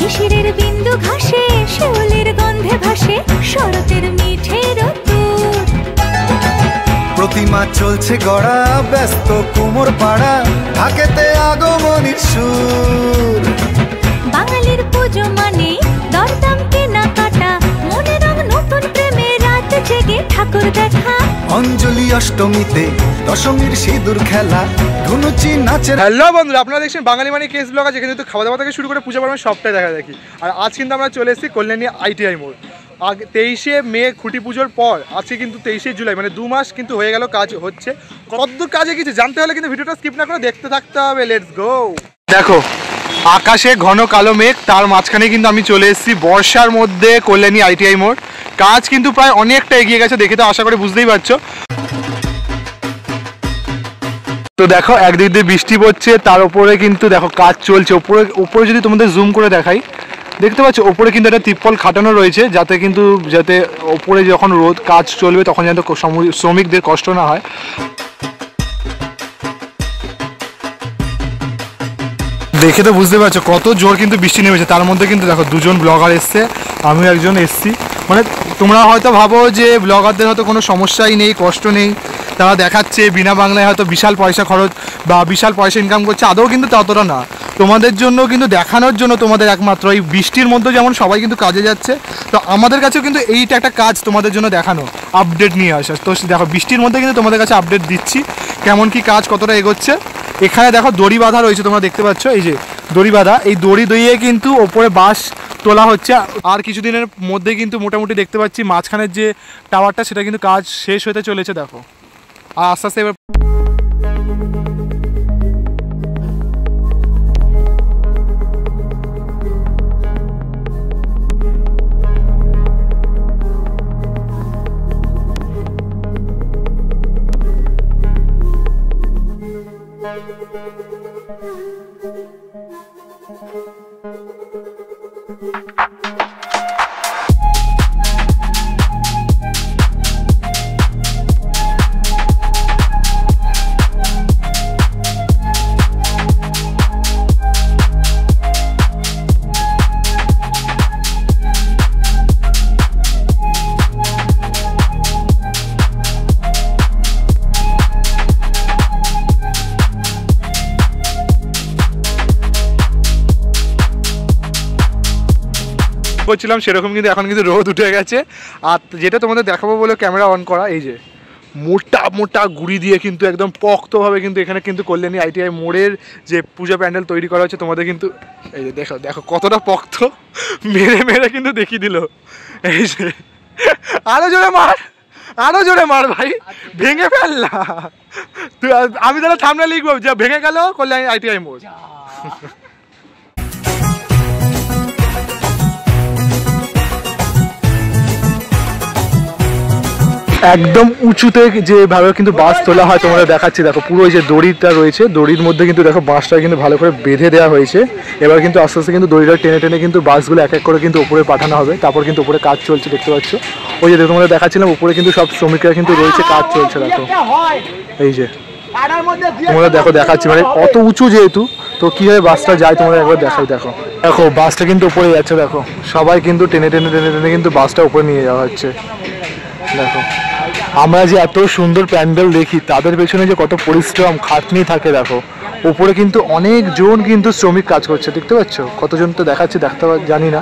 শিশিরের বিন্দু ঘাসে শিউলির গন্ধে ভাসে শরতের মিঠে রোদ্দুর। প্রতিমা চলছে গড়া ব্যস্ত কুমোর পাড়া ঢাকেতে আগমনীর সুর। বাঙালির পুজো মানে দরদাম কেনা কাটা মনে রং নতুন প্রেমে রাত জেগে ঠাকুর দেখা। অঞ্জলি অষ্টমীতে দশমীর সিঁদুর খেলা ধুনুচি নাচের। হ্যালো বন্ধুরা, আপনারা দেখছেন বাঙালি মানে কেস ব্লগ। যেখানে কিন্তু খাওয়া দাওয়া থেকে শুরু করে পূজা পার্বণ সবটাই দেখা দেখি। আর আজ কিন্তু আমরা চলে এসেছি কল্যাণী ITI মোড়। আগে 23শে মে খুঁটি পুজোর পর আজকে কিন্তু 23শে জুলাই, মানে 2 মাস কিন্তু হয়ে গেল কাজ হচ্ছে। কতদূর কাজে কিছু জানতে হলে কিন্তু ভিডিওটা স্কিপ না করে দেখতে থাকতে হবে। Let's go. দেখো আকাশে ঘন কালো মেঘ, তার মাঝখানে কিন্তু আমি চলে এসেছি বর্ষার মধ্যে কল্যাণী ITI মোড়। কাজ কিন্তু প্রায় অনেকটা এগিয়ে গেছে, দেখে তো আশা করে বুঝতেই পারছো। তো দেখো একদিক দিয়ে বৃষ্টি পড়ছে, তার উপরে কিন্তু দেখো কাজ চলছে। উপরে যদি তোমাদের জুম করে দেখাই, দেখতে পাচ্ছ ওপরে কিন্তু একটা তিরপল খাটানো রয়েছে, যাতে ওপরে যখন রোদ কাজ চলবে তখন যেন শ্রমিকদের কষ্ট না হয়। দেখে তো বুঝতে পারছো কত জোর কিন্তু বৃষ্টি নেমেছে। তার মধ্যে কিন্তু দেখো দুজন ব্লগার এসছে, আমিও একজন এসছি। মানে তোমরা হয়তো ভাবো যে ব্লগারদের হয়তো কোনো সমস্যাই নেই, কষ্ট নেই, তারা দেখাচ্ছে বিনা বাংলায় হয়তো বিশাল পয়সা খরচ বা বিশাল পয়সা ইনকাম করছে। আদৌ কিন্তু ততটা না, তোমাদের জন্য কিন্তু দেখানোর জন্য তোমাদের একমাত্র এই বৃষ্টির মধ্যে যেমন সবাই কিন্তু কাজে যাচ্ছে, তো আমাদের কাছেও কিন্তু এইটা একটা কাজ তোমাদের জন্য দেখানো, আপডেট নিয়ে আসা। তো দেখো বৃষ্টির মধ্যে কিন্তু তোমাদের কাছে আপডেট দিচ্ছি কেমন কি কাজ কতটা এগোচ্ছে। এখানে দেখো দড়ি বাঁধা রয়েছে, তোমরা দেখতে পাচ্ছ এই যে দড়ি বাঁধা, এই দড়ি দিয়ে কিন্তু ওপরে বাঁশ তোলা হচ্ছে। আর কিছুদিনের মধ্যে কিন্তু মোটামুটি দেখতে পাচ্ছি মাঝখানের যে টাওয়ারটা সেটা কিন্তু কাজ শেষ হতে চলেছে। দেখো আর আস্তে আস্তে এবার করছিলাম সেরকম কিন্তু এখন কিন্তু রোদ উঠে গেছে। আর যেটা তোমাদের দেখাবো বলে ক্যামেরা অন করা, এই যে মোটা মোটা গুড়ি দিয়ে কিন্তু একদম পোক্তভাবে কিন্তু এখানে কিন্তু কল্যাণী ITI মোড়ের যে পূজা প্যান্ডেল তৈরি করা হচ্ছে। তোমাদের কিন্তু এই যে দেখো দেখো কতটা পোক্ত, মেরে মেরে কিন্তু দেখিয়ে দিল। এই যে আরো জোরে মার ভাই, ভেঙে ফেললা। আমি তাহলে সামনে লিখবো যে ভেঙে গেল কল্যাণী ITI মোড়। একদম উঁচুতে যেভাবে কিন্তু বাঁশ তোলা হয় তোমাদের দেখাচ্ছি। দেখো পুরো ওই যে দড়িটা রয়েছে, দড়ির মধ্যে কিন্তু দেখো বাঁশটা কিন্তু ভালো করে বেঁধে দেওয়া হয়েছে। এবার কিন্তু আস্তে আস্তে কিন্তু দড়িটা টেনে টেনে কিন্তু বাঁশগুলো এক এক করে কিন্তু উপরে পাঠানো হবে। তারপর কিন্তু উপরে কাজ চলছে, দেখতে পাচ্ছ। ওই যে তোমাদের দেখাচ্ছিলাম উপরে কিন্তু সব শ্রমিকরা কিন্তু রয়েছে, কাজ চলছে। দেখো এই যে তোমরা দেখো দেখাচ্ছি, মানে অত উঁচু যেহেতু, তো কীভাবে বাসটা যায় তোমাদের একবার দেখাই। দেখো দেখো বাসটা কিন্তু উপরে যাচ্ছে, দেখো সবাই কিন্তু টেনে টেনে টেনে টেনে কিন্তু বাসটা উপরে নিয়ে যাওয়া হচ্ছে। দেখো আমরা যে এত সুন্দর প্যান্ডেল দেখি, তাদের পেছনে যে কত পরিশ্রম খাটনি থাকে। দেখো উপরে কিন্তু অনেকজন কিন্তু শ্রমিক কাজ করছে, দেখতে পাচ্ছ। কতজন তো দেখাচ্ছে, দেখতে জানি না।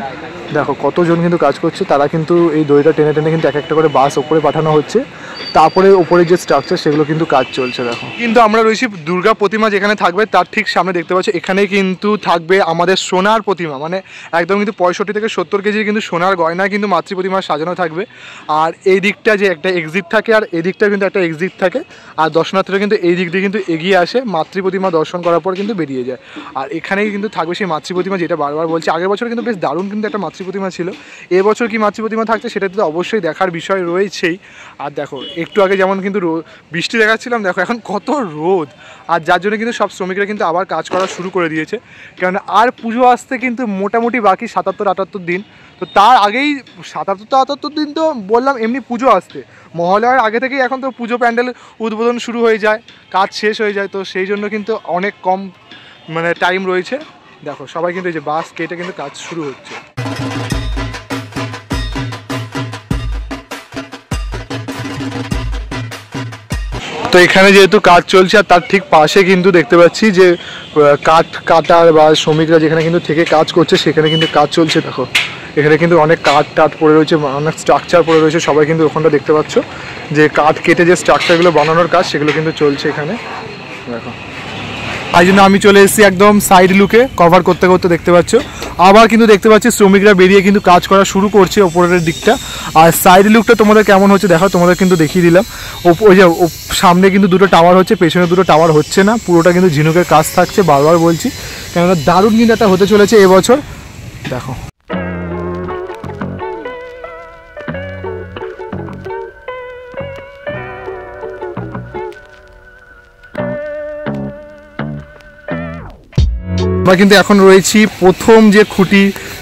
দেখো কতজন কিন্তু কাজ করছে, তারা কিন্তু এই দড়িটা টেনে টেনে কিন্তু এক একটা করে বাস উপরে পাঠানো হচ্ছে। তারপরে উপরে যে স্ট্রাকচার সেগুলো কিন্তু কাজ চলছে। দেখো কিন্তু আমরা রয়েছি দুর্গা প্রতিমা যেখানে থাকবে তার ঠিক সামনে, দেখতে পাচ্ছ এখানে কিন্তু থাকবে আমাদের সোনার প্রতিমা, মানে একদম কিন্তু 65 থেকে 70 কেজির কিন্তু সোনার গয়না কিন্তু মাতৃ প্রতিমা সাজানো থাকবে। আর এই দিকটা যে একটা এক্সিট থাকে, আর এই দিকটা কিন্তু একটা এক্সিট থাকে। আর দর্শনার্থীরা কিন্তু এই দিক দিয়ে কিন্তু এগিয়ে আসে, মাতৃ প্রতিমা দর্শন করার পর কিন্তু বেরিয়ে যায়। আর এখানেই কিন্তু থাকবে সেই মাতৃ প্রতিমা, যেটা বারবার বলছি। আগের বছর কিন্তু বেশ দারুণ কিন্তু একটা মাতৃ প্রতিমা ছিল, এবছর কি মাতৃ প্রতিমা থাকছে সেটা তো অবশ্যই দেখার বিষয় রয়েছেই। আর দেখো একটু আগে যেমন কিন্তু বৃষ্টি দেখাচ্ছিলাম, দেখো এখন কত রোদ। আর যার জন্য কিন্তু সব শ্রমিকরা কিন্তু আবার কাজ করা শুরু করে দিয়েছে, কারণ আর পুজো আসতে কিন্তু মোটামুটি বাকি 77-78 দিন। তো তার আগেই 77-78 দিন তো বললাম এমনি পুজো আসতে, মহালয়ার আগে থেকেই এখন তো পুজো প্যান্ডেল উদ্বোধন শুরু হয়ে যায়, কাজ শেষ হয়ে যায়। তো সেই জন্য কিন্তু অনেক কম মানে টাইম রয়েছে। দেখো সবাই কিন্তু এই যে বাঁশ কেটে কিন্তু কাজ শুরু হচ্ছে। তো এখানে যেহেতু কাজ চলছে আর তার ঠিক পাশে কিন্তু দেখতে পাচ্ছি যে কাঠ কাটার বা শ্রমিকরা যেখানে কিন্তু থেকে কাজ করছে সেখানে কিন্তু কাজ চলছে। দেখো এখানে কিন্তু অনেক কাঠ টাট পড়ে রয়েছে, অনেক স্ট্রাকচার পড়ে রয়েছে, সবাই কিন্তু ওখানটা দেখতে পাচ্ছ যে কাঠ কেটে যে স্ট্রাকচারগুলো বানানোর কাজ সেগুলো কিন্তু চলছে এখানে। দেখো তাই জন্য আমি চলে এসেছি একদম সাইড লুকে কভার করতে করতে, দেখতে পাচ্ছ। আবার কিন্তু দেখতে পাচ্ছি শ্রমিকরা বেরিয়ে কিন্তু কাজ করা শুরু করছে ওপরের দিকটা। আর সাইড লুকটা তোমাদের কেমন হচ্ছে দেখো, তোমাদের কিন্তু দেখিয়ে দিলাম। ওই যে সামনে কিন্তু দুটো টাওয়ার হচ্ছে, পেছনে দুটো টাওয়ার হচ্ছে না, পুরোটা কিন্তু ঝিনুকের কাজ থাকছে, বারবার বলছি, কেননা দারুণ কিন্তু একটা হতে চলেছে এবছর। দেখো আমরা কিন্তু এখন রয়েছি প্রথম যে খুঁটি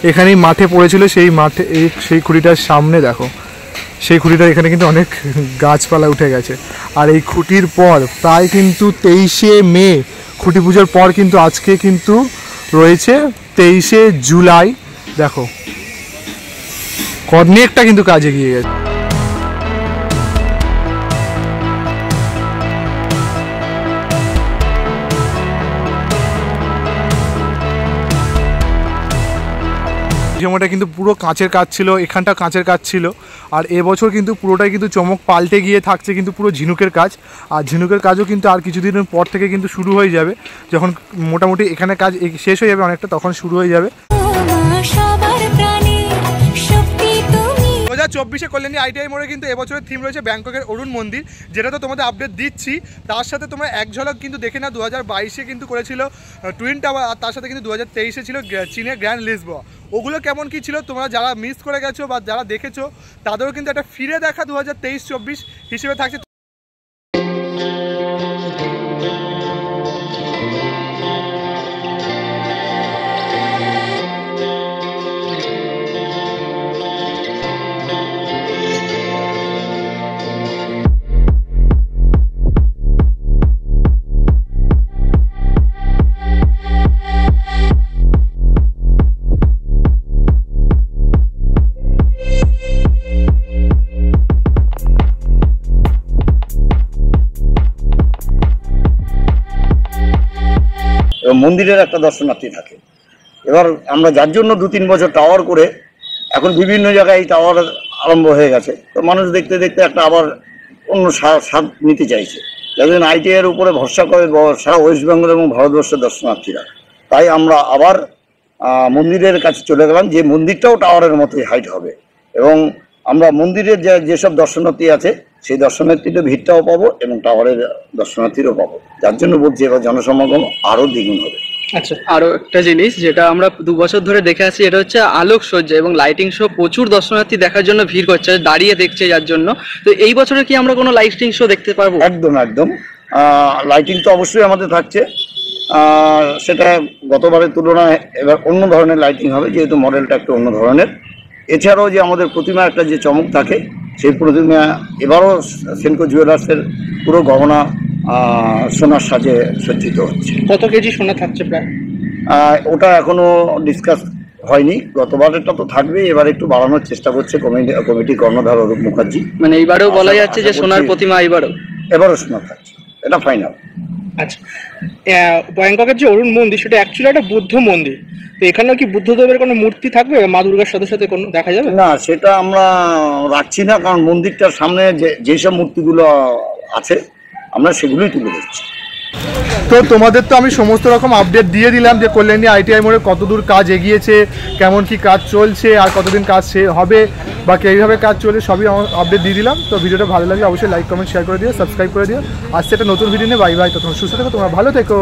এখানেই মাঠে পড়েছিল সেই মাঠে, সেই খুঁটিটার সামনে। দেখো সেই খুঁটিটা এখানে কিন্তু অনেক গাছপালা উঠে গেছে। আর এই খুঁটির পর প্রায় কিন্তু 23শে মে খুঁটি পুজোর পর কিন্তু আজকে কিন্তু রয়েছে 23শে জুলাই। দেখো অনেকটা কিন্তু কাজ এগিয়ে গেছে। সময়টা কিন্তু পুরো কাঁচের কাজ ছিল, এখানটা কাঁচের কাজ ছিল। আর এবছর কিন্তু পুরোটাই কিন্তু চমক পাল্টে গিয়ে থাকছে কিন্তু পুরো ঝিনুকের কাজ। আর ঝিনুকের কাজও কিন্তু আর কিছুদিনের পর থেকে কিন্তু শুরু হয়ে যাবে, যখন মোটামুটি এখানে কাজ শেষ হয়ে যাবে অনেকটা, তখন শুরু হয়ে যাবে। 2024 কল্যাণী ITI মোড়ে কিন্তু এবছরের থিম রয়েছে ব্যাংককের অরুণ মন্দির, যেটা তো তোমাদের আপডেট দিচ্ছি। তার সাথে তোমরা এক ঝলক কিন্তু দেখে না, 2022-এ কিন্তু করেছিল টুইন টাওয়ার, আর তার সাথে কিন্তু 2023-এ ছিল চীনের গ্র্যান্ড লিসবোয়া। ওগুলো কেমন কি ছিল তোমরা যারা মিস করে গেছো বা যারা দেখেছো তাদেরও কিন্তু একটা ফিরে দেখা 2023-24 হিসেবে থাকছে। মন্দিরের একটা দর্শনার্থী থাকে। এবার আমরা যার জন্য 2-3 বছর টাওয়ার করে এখন বিভিন্ন জায়গায় এই টাওয়ার আরম্ভ হয়ে গেছে, তো মানুষ দেখতে দেখতে একটা আবার অন্য স্বাদ নিতে চাইছে, যার জন্য ITI-এর উপরে ভরসা করে সারা ওয়েস্ট বেঙ্গল এবং ভারতবর্ষের দর্শনার্থীরা। তাই আমরা আবার মন্দিরের কাছে চলে গেলাম, যে মন্দিরটাও টাওয়ারের মতোই হাইট হবে, এবং আমরা মন্দিরের যেসব দর্শনার্থী আছে সেই দর্শনার্থীদের ভিড়টাও পাবো এবং টাওয়ারের দর্শনার্থীরও পাবো, যার জন্য বলছি এবার জনসমাগম আরও দ্বিগুণ হবে। আচ্ছা, আরো একটা জিনিস যেটা আমরা 2 বছর ধরে দেখে আসছি, এটা হচ্ছে আলোকসজ্জা এবং লাইটিং শো। প্রচুর দর্শনার্থী দেখার জন্য ভিড় করছে, দাঁড়িয়ে দেখছে যার জন্য। তো এই বছরে কি আমরা কোনো লাইটিং শো দেখতে পারবো? একদম একদম, লাইটিং তো অবশ্যই আমাদের থাকছে। সেটা গতবারের তুলনায় এবার অন্য ধরনের লাইটিং হবে, যেহেতু মডেলটা একটু অন্য ধরনের। এছাড়াও যে আমাদের প্রতিমা একটা যে চমক থাকে, সেই প্রতিমা এবারও সেনকো জুয়েলার্সের পুরো গহনা সোনার সাজে সজ্জিত হচ্ছে। কত কেজি সোনা থাকছে প্রায়? ওটা এখনো ডিসকাস হয়নি, গতবারেরটা তো থাকবেই, এবার একটু বাড়ানোর চেষ্টা করছে কমিটি কর্ণধার অরূপ মুখার্জি। মানে এইবারেও বলা যাচ্ছে যে সোনার প্রতিমা এবারও সোনা থাকছে, এটা ফাইনাল। আচ্ছা, ব্যাংককের যে অরুণ মন্দির সেটা অ্যাকচুয়ালি একটা বুদ্ধ মন্দির, তো এখানেও কি বুদ্ধদেবের কোনো মূর্তি থাকবে মা দুর্গার সাথে সাথে কোনো দেখা যাবে? না, সেটা আমরা রাখছি না, কারণ মন্দিরটার সামনে যেসব মূর্তিগুলো আছে আমরা সেগুলোই তুলে দিচ্ছি। তো তোমাদের তো আমি সমস্ত রকম আপডেট দিয়ে দিলাম যে কল্যাণী ITI মোড়ে কতদূর কাজ এগিয়েছে, কেমন কি কাজ চলছে, আর কতদিন কাজ হবে বা কীভাবে কাজ চলছে, সবই আপডেট দিয়ে দিলাম। তো ভিডিওটা ভালো লাগলে অবশ্যই লাইক কমেন্ট শেয়ার করে দিও, সাবস্ক্রাইব করে দিও। আসছে একটা নতুন ভিডিও নিয়ে, বাই বাই। তখন সুস্থ থেকো, তোমরা ভালো থেকো।